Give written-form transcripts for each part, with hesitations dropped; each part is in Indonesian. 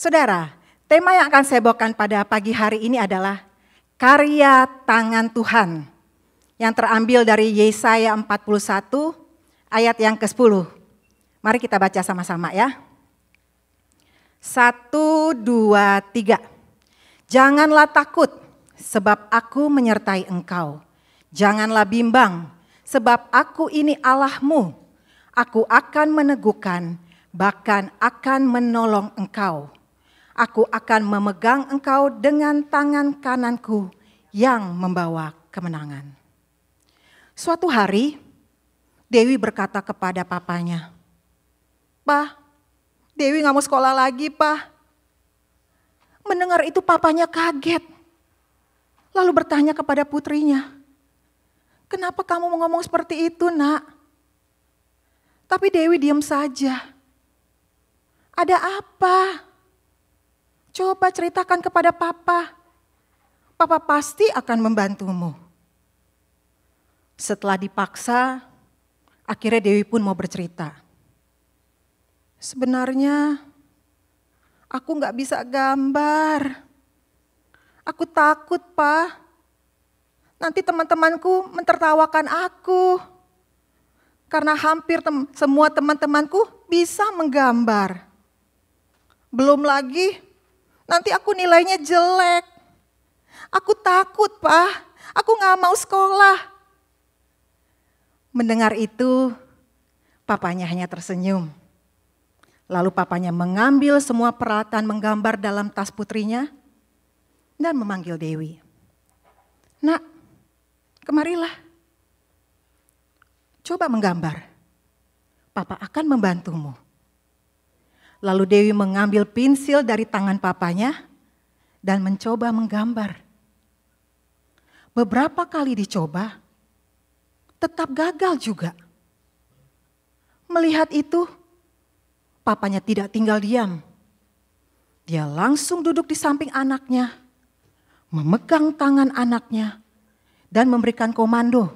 Saudara, tema yang akan saya bawakan pada pagi hari ini adalah karya tangan Tuhan yang terambil dari Yesaya 41 ayat yang ke-10. Mari kita baca sama-sama ya. 1, 2, 3. Janganlah takut sebab aku menyertai engkau. Janganlah bimbang sebab aku ini Allahmu. Aku akan meneguhkan, bahkan akan menolong engkau. Aku akan memegang engkau dengan tangan kananku yang membawa kemenangan. Suatu hari, Dewi berkata kepada papanya, "Pak, Dewi gak mau sekolah lagi, Pak." Mendengar itu papanya kaget. Lalu bertanya kepada putrinya, "Kenapa kamu mau ngomong seperti itu, Nak?" Tapi Dewi diam saja. "Ada apa? Coba ceritakan kepada Papa. Papa pasti akan membantumu." Setelah dipaksa, akhirnya Dewi pun mau bercerita. "Sebenarnya aku gak bisa gambar. Aku takut, Pak. Nanti teman-temanku mentertawakan aku. Karena hampir semua teman-temanku bisa menggambar. Belum lagi nanti aku nilainya jelek. Aku takut, Pak. Aku gak mau sekolah." Mendengar itu, papanya hanya tersenyum. Lalu papanya mengambil semua peralatan menggambar dalam tas putrinya dan memanggil Dewi. "Nak, kemarilah. Coba menggambar. Papa akan membantumu." Lalu Dewi mengambil pensil dari tangan papanya dan mencoba menggambar. Beberapa kali dicoba, tetap gagal juga. Melihat itu, papanya tidak tinggal diam. Dia langsung duduk di samping anaknya, memegang tangan anaknya, dan memberikan komando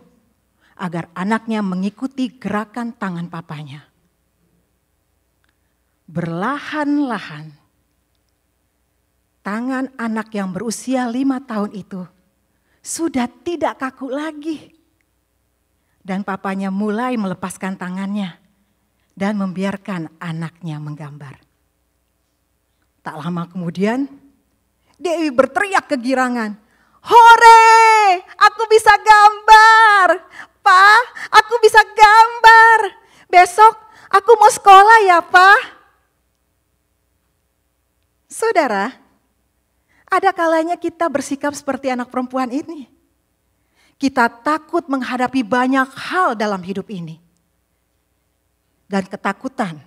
agar anaknya mengikuti gerakan tangan papanya. Berlahan-lahan, tangan anak yang berusia 5 tahun itu sudah tidak kaku lagi. Dan papanya mulai melepaskan tangannya dan membiarkan anaknya menggambar. Tak lama kemudian, Dewi berteriak kegirangan, "Hore, aku bisa gambar! Pak, aku bisa gambar! Besok aku mau sekolah ya, Pak." Saudara, ada kalanya kita bersikap seperti anak perempuan ini. Kita takut menghadapi banyak hal dalam hidup ini. Dan ketakutan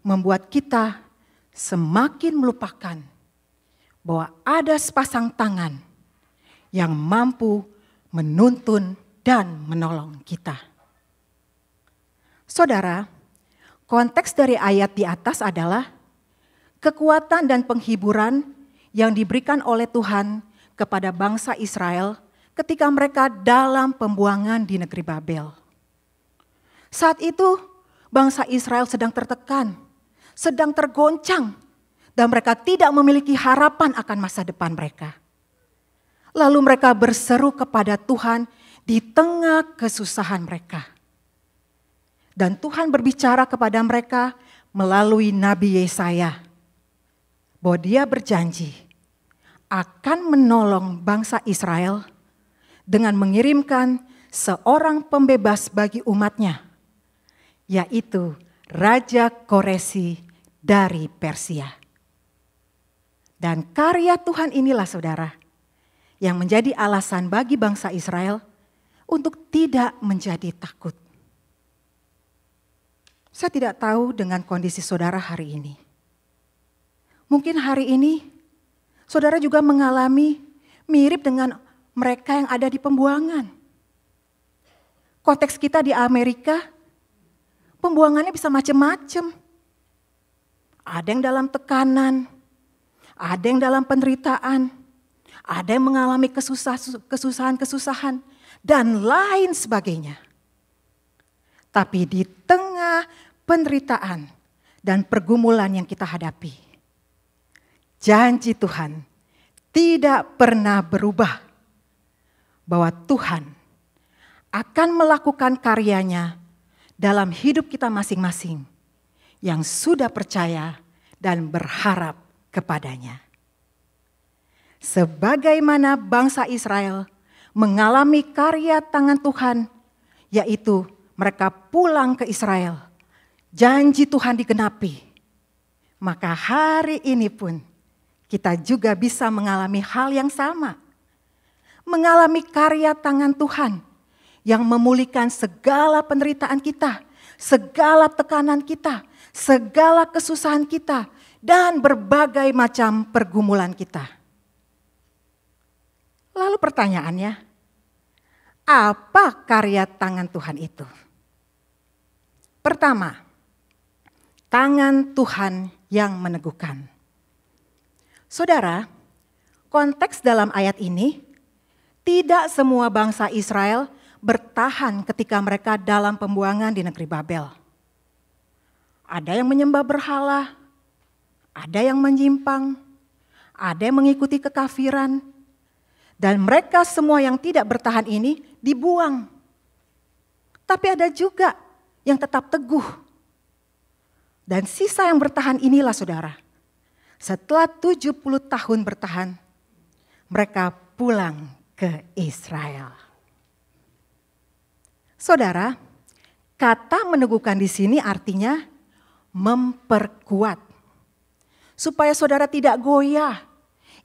membuat kita semakin melupakan bahwa ada sepasang tangan yang mampu menuntun dan menolong kita. Saudara, konteks dari ayat di atas adalah kekuatan dan penghiburan yang diberikan oleh Tuhan kepada bangsa Israel ketika mereka dalam pembuangan di negeri Babel. Saat itu bangsa Israel sedang tertekan, sedang tergoncang, dan mereka tidak memiliki harapan akan masa depan mereka. Lalu mereka berseru kepada Tuhan di tengah kesusahan mereka. Dan Tuhan berbicara kepada mereka melalui Nabi Yesaya, bahwa Dia berjanji akan menolong bangsa Israel dengan mengirimkan seorang pembebas bagi umatnya, yaitu Raja Koresi dari Persia. Dan karya Tuhan inilah saudara, yang menjadi alasan bagi bangsa Israel untuk tidak menjadi takut. Saya tidak tahu dengan kondisi saudara hari ini. Mungkin hari ini saudara juga mengalami mirip dengan mereka yang ada di pembuangan. Konteks kita di Amerika, pembuangannya bisa macam-macam. Ada yang dalam tekanan, ada yang dalam penderitaan, ada yang mengalami kesusahan-kesusahan, dan lain sebagainya. Tapi di tengah penderitaan dan pergumulan yang kita hadapi, janji Tuhan tidak pernah berubah. Bahwa Tuhan akan melakukan karyanya dalam hidup kita masing-masing yang sudah percaya dan berharap kepadanya. Sebagaimana bangsa Israel mengalami karya tangan Tuhan, yaitu mereka pulang ke Israel, janji Tuhan digenapi. Maka hari ini pun kita juga bisa mengalami hal yang sama. Mengalami karya tangan Tuhan yang memulihkan segala penderitaan kita, segala tekanan kita, segala kesusahan kita, dan berbagai macam pergumulan kita. Lalu pertanyaannya, apa karya tangan Tuhan itu? Pertama, tangan Tuhan yang meneguhkan. Saudara, konteks dalam ayat ini, tidak semua bangsa Israel bertahan ketika mereka dalam pembuangan di negeri Babel. Ada yang menyembah berhala, ada yang menyimpang, ada yang mengikuti kekafiran, dan mereka semua yang tidak bertahan ini dibuang. Tapi ada juga yang tetap teguh. Dan sisa yang bertahan inilah saudara. Setelah 70 tahun bertahan, mereka pulang ke Israel. Saudara, kata meneguhkan di sini artinya memperkuat. Supaya saudara tidak goyah,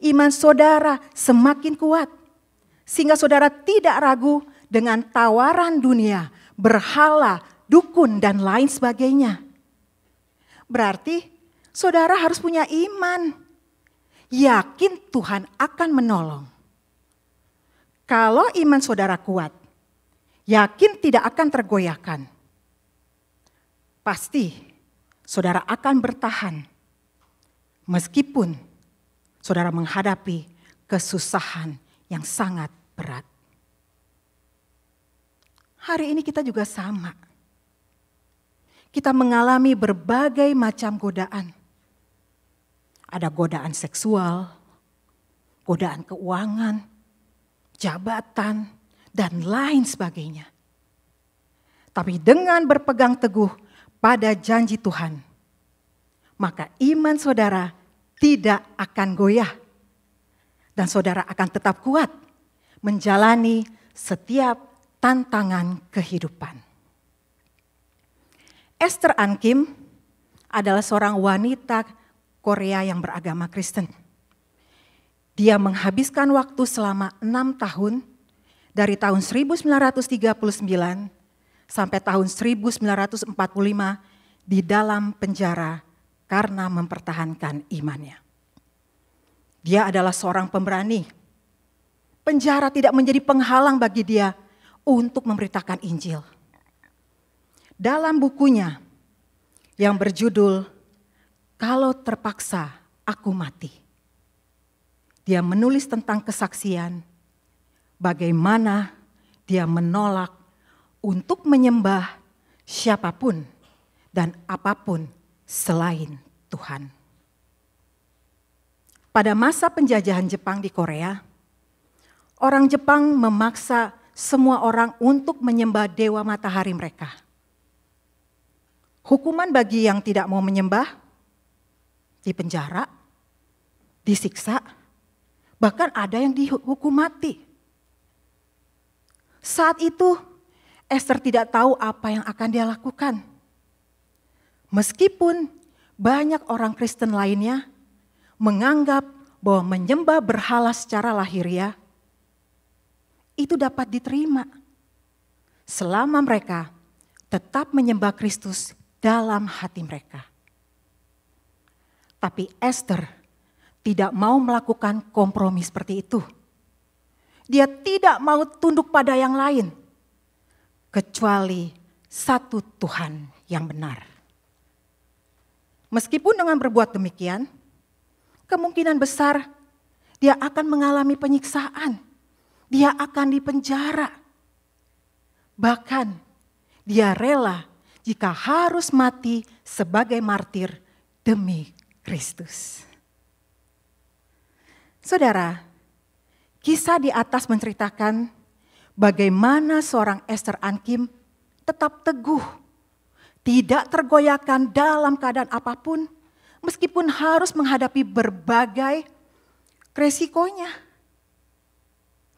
iman saudara semakin kuat. Sehingga saudara tidak ragu dengan tawaran dunia, berhala, dukun, dan lain sebagainya. Berarti saudara harus punya iman. Yakin Tuhan akan menolong. Kalau iman saudara kuat, yakin tidak akan tergoyahkan. Pasti saudara akan bertahan. Meskipun saudara menghadapi kesusahan yang sangat berat. Hari ini kita juga sama. Kita mengalami berbagai macam godaan. Ada godaan seksual, godaan keuangan, jabatan, dan lain sebagainya. Tapi dengan berpegang teguh pada janji Tuhan, maka iman saudara tidak akan goyah. Dan saudara akan tetap kuat menjalani setiap tantangan kehidupan. Esther An Kim adalah seorang wanita Korea yang beragama Kristen. Dia menghabiskan waktu selama 6 tahun dari tahun 1939 sampai tahun 1945 di dalam penjara karena mempertahankan imannya. Dia adalah seorang pemberani. Penjara tidak menjadi penghalang bagi dia untuk memberitakan Injil. Dalam bukunya yang berjudul Kalau Terpaksa Aku Mati, dia menulis tentang kesaksian bagaimana dia menolak untuk menyembah siapapun dan apapun selain Tuhan. Pada masa penjajahan Jepang di Korea, orang Jepang memaksa semua orang untuk menyembah dewa matahari mereka. Hukuman bagi yang tidak mau menyembah, dipenjara, disiksa, bahkan ada yang dihukum mati. Saat itu Esther tidak tahu apa yang akan dia lakukan. Meskipun banyak orang Kristen lainnya menganggap bahwa menyembah berhala secara lahiriah itu dapat diterima selama mereka tetap menyembah Kristus dalam hati mereka. Tapi Esther tidak mau melakukan kompromi seperti itu. Dia tidak mau tunduk pada yang lain kecuali satu Tuhan yang benar. Meskipun dengan berbuat demikian, kemungkinan besar dia akan mengalami penyiksaan. Dia akan dipenjara. Bahkan dia rela jika harus mati sebagai martir demi Kristus. Saudara, kisah di atas menceritakan bagaimana seorang Esther Ankim tetap teguh, tidak tergoyahkan dalam keadaan apapun, meskipun harus menghadapi berbagai resikonya.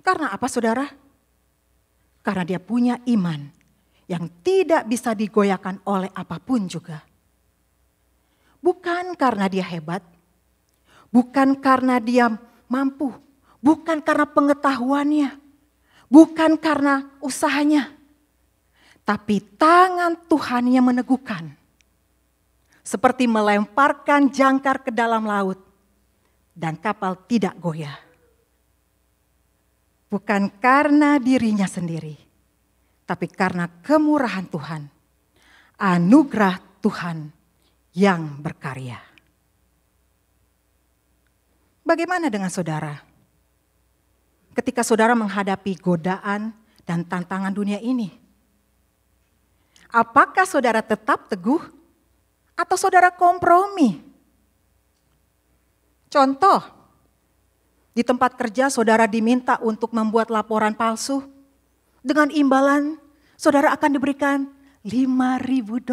Karena apa saudara? Karena dia punya iman yang tidak bisa digoyahkan oleh apapun juga. Bukan karena dia hebat, bukan karena dia mampu, bukan karena pengetahuannya, bukan karena usahanya. Tapi tangan Tuhan yang meneguhkan. Seperti melemparkan jangkar ke dalam laut dan kapal tidak goyah. Bukan karena dirinya sendiri, tapi karena kemurahan Tuhan, anugerah Tuhan yang berkarya. Bagaimana dengan saudara? Ketika saudara menghadapi godaan dan tantangan dunia ini, apakah saudara tetap teguh atau saudara kompromi? Contoh, di tempat kerja saudara diminta untuk membuat laporan palsu. Dengan imbalan saudara akan diberikan $5.000.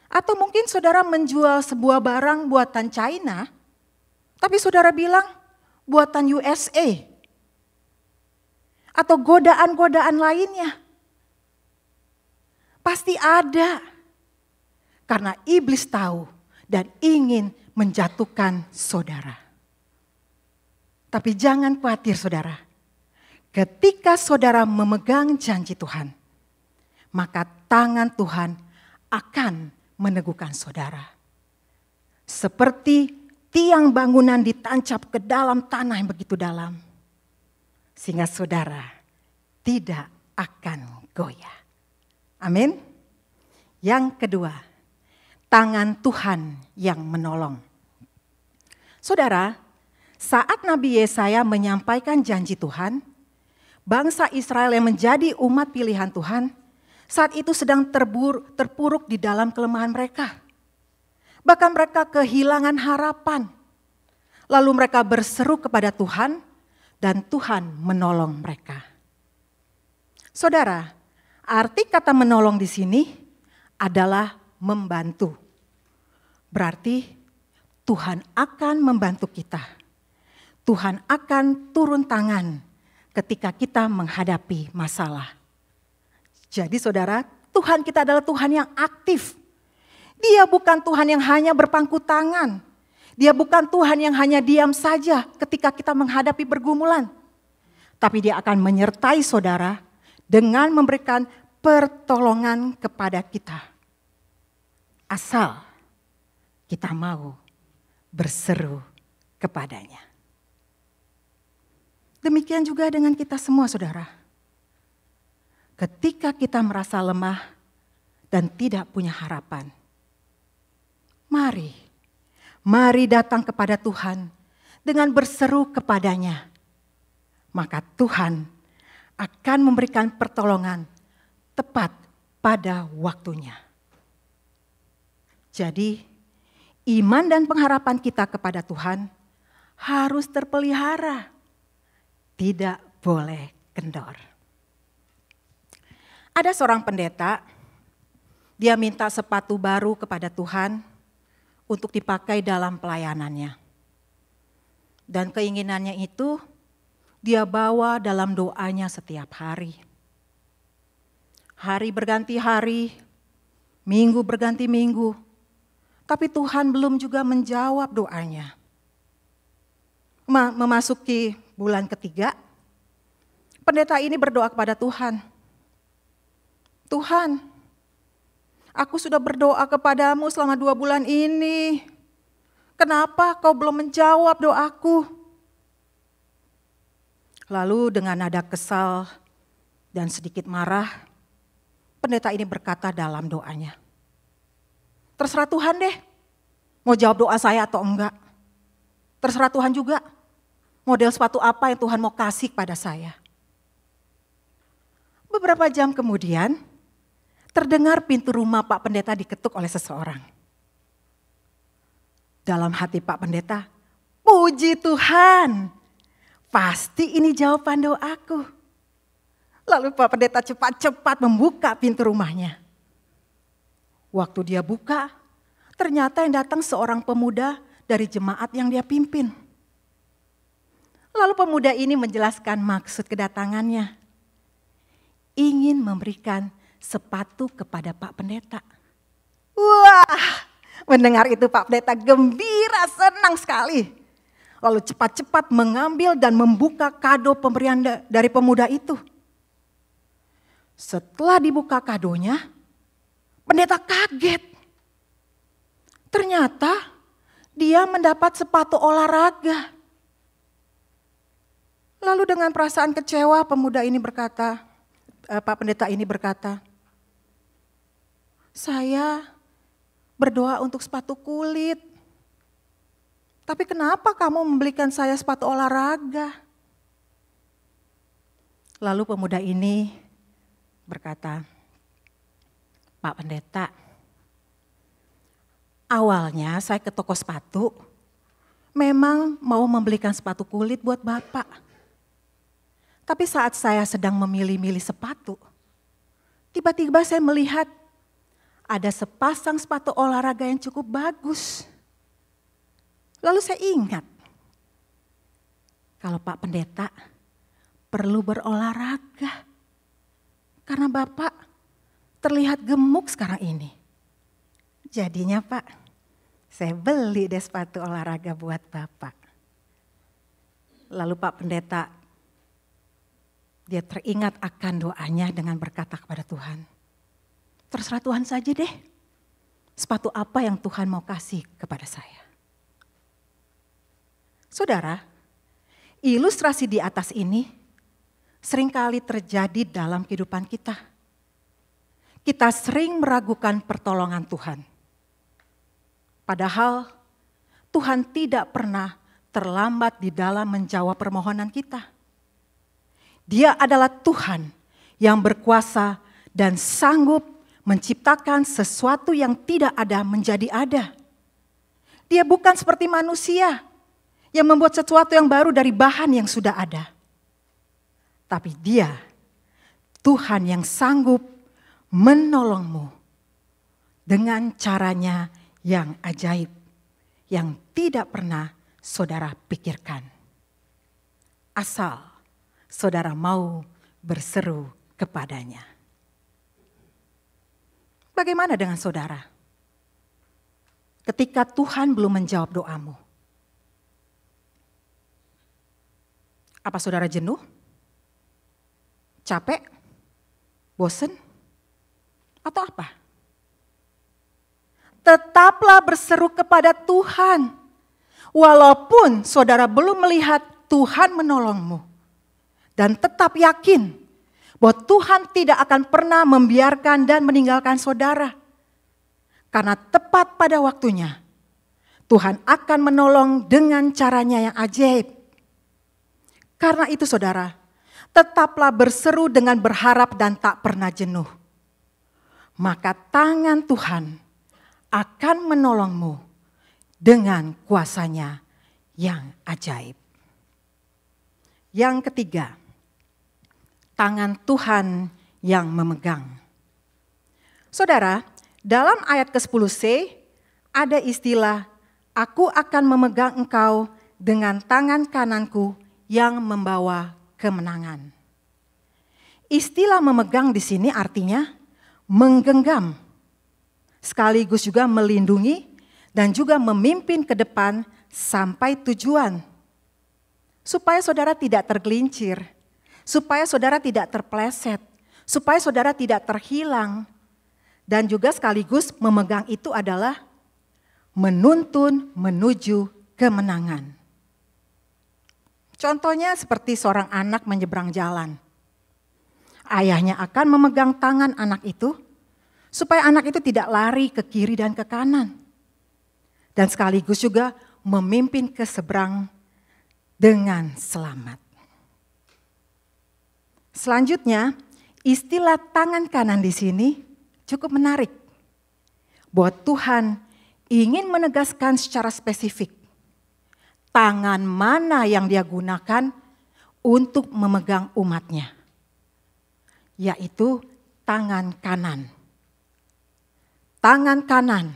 Atau mungkin saudara menjual sebuah barang buatan China, tapi saudara bilang buatan USA. Atau godaan-godaan lainnya. Pasti ada. Karena iblis tahu dan ingin menjatuhkan saudara. Tapi jangan khawatir saudara. Ketika saudara memegang janji Tuhan, maka tangan Tuhan akan meneguhkan saudara. Seperti tiang bangunan ditancap ke dalam tanah yang begitu dalam. Sehingga saudara tidak akan goyah. Amin. Yang kedua, tangan Tuhan yang menolong. Saudara, saat Nabi Yesaya menyampaikan janji Tuhan, bangsa Israel yang menjadi umat pilihan Tuhan, saat itu sedang terpuruk di dalam kelemahan mereka. Bahkan mereka kehilangan harapan. Lalu mereka berseru kepada Tuhan dan Tuhan menolong mereka. Saudara, arti kata menolong di sini adalah membantu. Berarti Tuhan akan membantu kita. Tuhan akan turun tangan ketika kita menghadapi masalah. Jadi saudara, Tuhan kita adalah Tuhan yang aktif. Dia bukan Tuhan yang hanya berpangku tangan. Dia bukan Tuhan yang hanya diam saja ketika kita menghadapi pergumulan. Tapi dia akan menyertai saudara dengan memberikan pertolongan kepada kita. Asal kita mau berseru kepadanya. Demikian juga dengan kita semua saudara. Ketika kita merasa lemah dan tidak punya harapan. Mari datang kepada Tuhan dengan berseru kepadanya. Maka Tuhan akan memberikan pertolongan tepat pada waktunya. Jadi iman dan pengharapan kita kepada Tuhan harus terpelihara. Tidak boleh kendor. Ada seorang pendeta, dia minta sepatu baru kepada Tuhan untuk dipakai dalam pelayanannya. Dan keinginannya itu dia bawa dalam doanya setiap hari. Hari berganti hari, minggu berganti minggu. Tapi Tuhan belum juga menjawab doanya. Memasuki bulan ketiga, pendeta ini berdoa kepada Tuhan. Tuhan, aku sudah berdoa kepadamu selama 2 bulan ini. Kenapa kau belum menjawab doaku? Lalu dengan nada kesal dan sedikit marah, pendeta ini berkata dalam doanya, terserah Tuhan deh, mau jawab doa saya atau enggak. Terserah Tuhan juga, model sepatu apa yang Tuhan mau kasih pada saya. Beberapa jam kemudian, terdengar pintu rumah Pak Pendeta diketuk oleh seseorang. Dalam hati Pak Pendeta, Puji Tuhan, pasti ini jawaban doaku. Lalu Pak Pendeta cepat-cepat membuka pintu rumahnya. Waktu dia buka, ternyata yang datang seorang pemuda dari jemaat yang dia pimpin. Lalu pemuda ini menjelaskan maksud kedatangannya. Ingin memberikan sepatu kepada Pak Pendeta. Wah, mendengar itu Pak Pendeta gembira, senang sekali. Lalu cepat-cepat mengambil dan membuka kado pemberian dari pemuda itu. Setelah dibuka kadonya, pendeta kaget. Ternyata dia mendapat sepatu olahraga. Lalu dengan perasaan kecewa pemuda ini berkata, Pak Pendeta ini berkata, saya berdoa untuk sepatu kulit. Tapi kenapa kamu membelikan saya sepatu olahraga? Lalu pemuda ini berkata, Pak Pendeta, awalnya saya ke toko sepatu, memang mau membelikan sepatu kulit buat Bapak. Tapi saat saya sedang memilih-milih sepatu, tiba-tiba saya melihat ada sepasang sepatu olahraga yang cukup bagus. Lalu saya ingat, kalau Pak Pendeta perlu berolahraga. Karena Bapak terlihat gemuk sekarang ini. Jadinya Pak, saya beli deh sepatu olahraga buat Bapak. Lalu Pak Pendeta, dia teringat akan doanya dengan berkata kepada Tuhan, terserah Tuhan saja deh, sepatu apa yang Tuhan mau kasih kepada saya. Saudara, ilustrasi di atas ini seringkali terjadi dalam kehidupan kita. Kita sering meragukan pertolongan Tuhan. Padahal Tuhan tidak pernah terlambat di dalam menjawab permohonan kita. Dia adalah Tuhan yang berkuasa dan sanggup menciptakan sesuatu yang tidak ada menjadi ada. Dia bukan seperti manusia yang membuat sesuatu yang baru dari bahan yang sudah ada. Tapi Dia, Tuhan yang sanggup menolongmu dengan caranya yang ajaib, yang tidak pernah saudara pikirkan. Asal saudara mau berseru kepadanya. Bagaimana dengan saudara? Ketika Tuhan belum menjawab doamu. Apa saudara jenuh? Capek? Bosen? Atau apa? Tetaplah berseru kepada Tuhan. Walaupun saudara belum melihat Tuhan menolongmu. Dan tetap yakin bahwa Tuhan tidak akan pernah membiarkan dan meninggalkan saudara. Karena tepat pada waktunya, Tuhan akan menolong dengan caranya yang ajaib. Karena itu saudara, tetaplah berseru dengan berharap dan tak pernah jenuh. Maka tangan Tuhan akan menolongmu dengan kuasanya yang ajaib. Yang ketiga, tangan Tuhan yang memegang. Saudara, dalam ayat ke-10c ada istilah, aku akan memegang engkau dengan tangan kananku yang membawa kemenangan. Istilah memegang di sini artinya menggenggam, sekaligus juga melindungi dan juga memimpin ke depan sampai tujuan. Supaya saudara tidak tergelincir, supaya saudara tidak terpleset, supaya saudara tidak terhilang. Dan juga sekaligus memegang itu adalah menuntun menuju kemenangan. Contohnya seperti seorang anak menyeberang jalan. Ayahnya akan memegang tangan anak itu supaya anak itu tidak lari ke kiri dan ke kanan. Dan sekaligus juga memimpin ke seberang dengan selamat. Selanjutnya, istilah tangan kanan di sini cukup menarik. Bahwa Tuhan ingin menegaskan secara spesifik. tangan mana yang dia gunakan untuk memegang umatnya, yaitu tangan kanan. Tangan kanan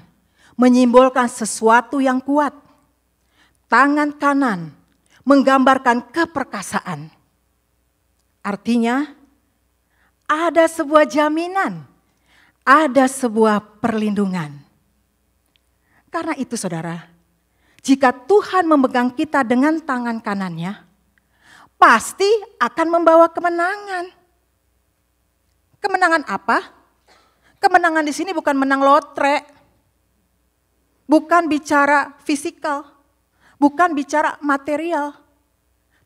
menyimbolkan sesuatu yang kuat. Tangan kanan menggambarkan keperkasaan. Artinya ada sebuah jaminan, ada sebuah perlindungan. Karena itu saudara, jika Tuhan memegang kita dengan tangan kanannya, pasti akan membawa kemenangan. Kemenangan apa? Kemenangan di sini bukan menang lotre, bukan bicara fisikal, bukan bicara material,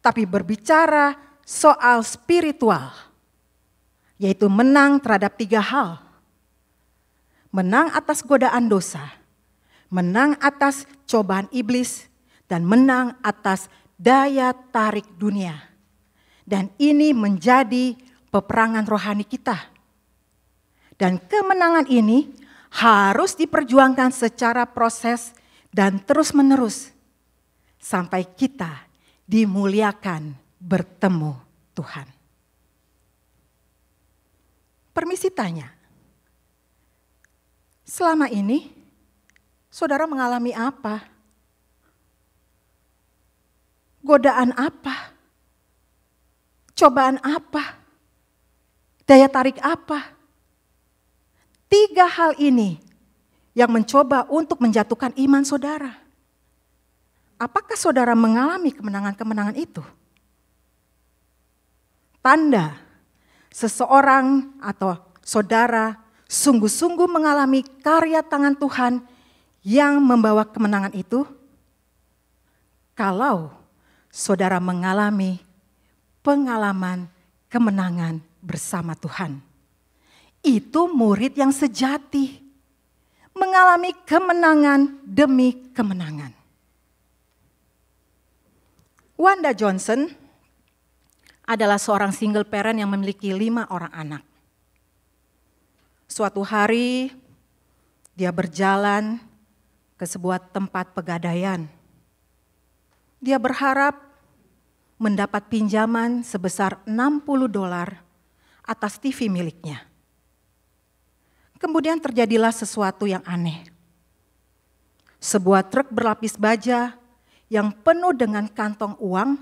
tapi berbicara soal spiritual, yaitu menang terhadap 3 hal. Menang atas godaan dosa, menang atas cobaan iblis, dan menang atas daya tarik dunia. Dan ini menjadi peperangan rohani kita. Dan kemenangan ini harus diperjuangkan secara proses dan terus-menerus sampai kita dimuliakan bertemu Tuhan. Permisi tanya, selama ini saudara mengalami apa? Godaan apa? Cobaan apa? Daya tarik apa? 3 hal ini yang mencoba untuk menjatuhkan iman saudara. Apakah saudara mengalami kemenangan-kemenangan itu? Tanda seseorang atau saudara sungguh-sungguh mengalami karya tangan Tuhan yang membawa kemenangan itu, kalau saudara mengalami pengalaman kemenangan bersama Tuhan. Itu murid yang sejati, mengalami kemenangan demi kemenangan. Wanda Johnson adalah seorang single parent yang memiliki 5 orang anak. Suatu hari dia berjalan ke sebuah tempat pegadaian. Dia berharap mendapat pinjaman sebesar $60 atas TV miliknya. Kemudian terjadilah sesuatu yang aneh. Sebuah truk berlapis baja yang penuh dengan kantong uang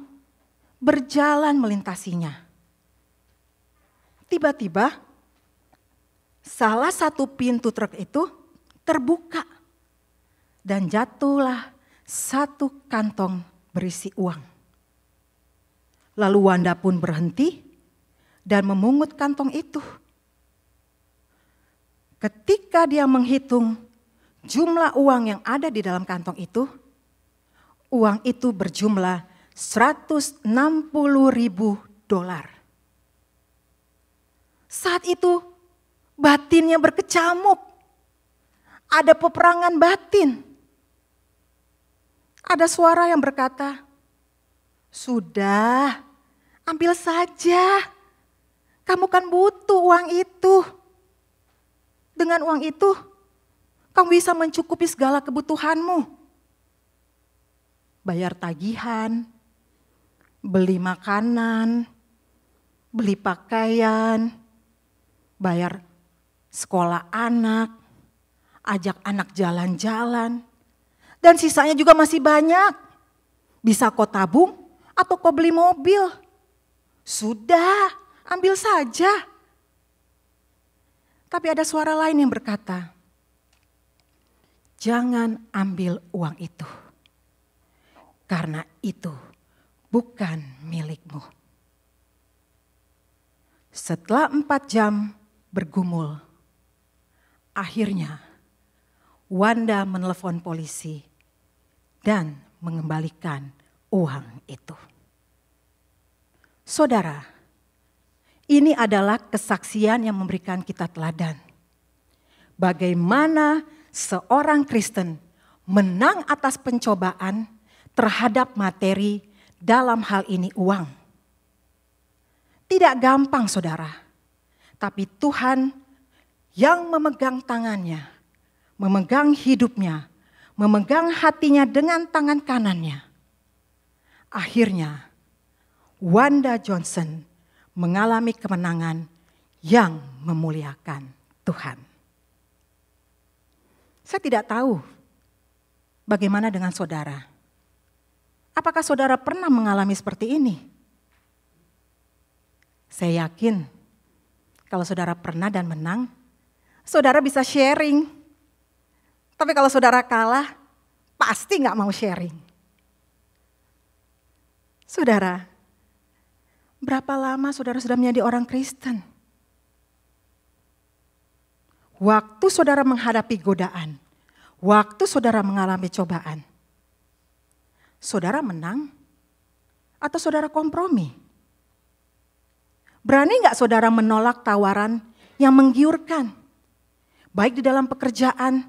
berjalan melintasinya. Tiba-tiba salah satu pintu truk itu terbuka dan jatuhlah satu kantong berisi uang. Lalu Wanda pun berhenti dan memungut kantong itu. Ketika dia menghitung jumlah uang yang ada di dalam kantong itu, uang itu berjumlah $160.000. Saat itu batinnya berkecamuk. Ada peperangan batin. Ada suara yang berkata, "Sudah, ambil saja. Kamu kan butuh uang itu. Dengan uang itu, kamu bisa mencukupi segala kebutuhanmu. Bayar tagihan, beli makanan, beli pakaian, bayar sekolah anak, ajak anak jalan-jalan, dan sisanya juga masih banyak. Bisa kau tabung atau kau beli mobil. Sudah, ambil saja." Tapi ada suara lain yang berkata, "Jangan ambil uang itu, karena itu bukan milikmu." Setelah 4 jam bergumul, akhirnya Wanda menelepon polisi dan mengembalikan uang itu. Saudara, ini adalah kesaksian yang memberikan kita teladan. Bagaimana seorang Kristen menang atas pencobaan terhadap materi, dalam hal ini uang. Tidak gampang saudara, tapi Tuhan yang memegang tangannya, memegang hidupnya, memegang hatinya dengan tangan kanannya. akhirnya Wanda Johnson mengalami kemenangan yang memuliakan Tuhan. Saya tidak tahu bagaimana dengan saudara. Apakah saudara pernah mengalami seperti ini? Saya yakin kalau saudara pernah dan menang, saudara bisa sharing. Tapi kalau saudara kalah, pasti gak mau sharing. Saudara, berapa lama saudara sudah menjadi orang Kristen? Waktu saudara menghadapi godaan, waktu saudara mengalami cobaan, saudara menang atau saudara kompromi? Berani gak saudara menolak tawaran yang menggiurkan? Baik di dalam pekerjaan,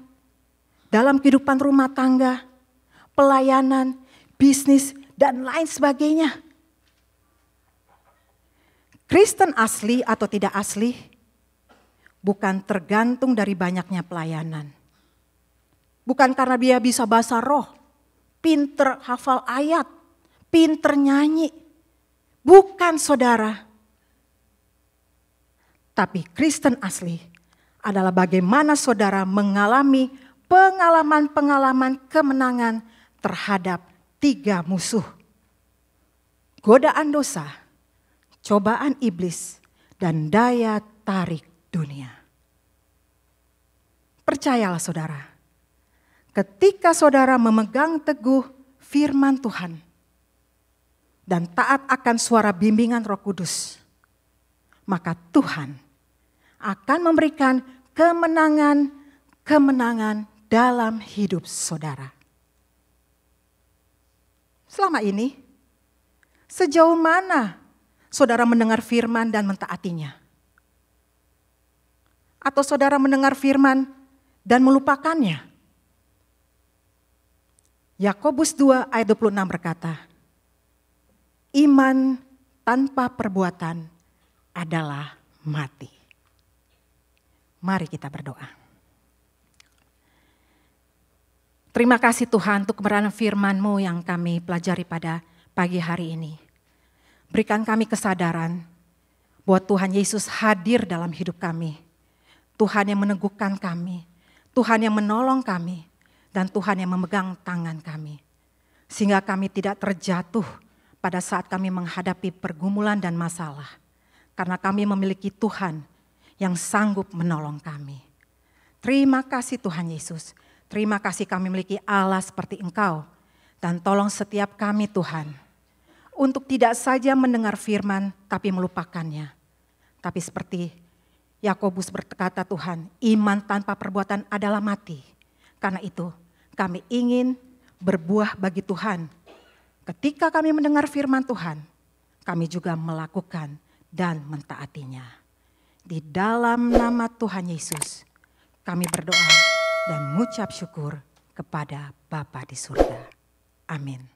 dalam kehidupan rumah tangga, pelayanan, bisnis, dan lain sebagainya. Kristen asli atau tidak asli bukan tergantung dari banyaknya pelayanan. Bukan karena dia bisa bahasa roh, pinter hafal ayat, pinter nyanyi. Bukan saudara. Tapi Kristen asli adalah bagaimana saudara mengalami pengalaman-pengalaman kemenangan terhadap 3 musuh. Godaan dosa, cobaan iblis, dan daya tarik dunia. Percayalah saudara, ketika saudara memegang teguh firman Tuhan dan taat akan suara bimbingan Roh Kudus, maka Tuhan akan memberikan kemenangan dalam hidup saudara. Selama ini, sejauh mana saudara mendengar firman dan mentaatinya? Atau saudara mendengar firman dan melupakannya? Yakobus 2 ayat 26 berkata, iman tanpa perbuatan adalah mati. Mari kita berdoa. Terima kasih Tuhan untuk kebenaran firman-Mu yang kami pelajari pada pagi hari ini. Berikan kami kesadaran bahwa Tuhan Yesus hadir dalam hidup kami. Tuhan yang meneguhkan kami, Tuhan yang menolong kami, dan Tuhan yang memegang tangan kami. Sehingga kami tidak terjatuh pada saat kami menghadapi pergumulan dan masalah. Karena kami memiliki Tuhan yang sanggup menolong kami. Terima kasih Tuhan Yesus. Terima kasih kami memiliki Allah seperti Engkau. Dan tolong setiap kami Tuhan, untuk tidak saja mendengar firman tapi melupakannya. Tapi seperti Yakobus berkata Tuhan, iman tanpa perbuatan adalah mati. Karena itu kami ingin berbuah bagi Tuhan. Ketika kami mendengar firman Tuhan, kami juga melakukan dan mentaatinya. Di dalam nama Tuhan Yesus, kami berdoa dan mengucap syukur kepada Bapa di surga. Amin.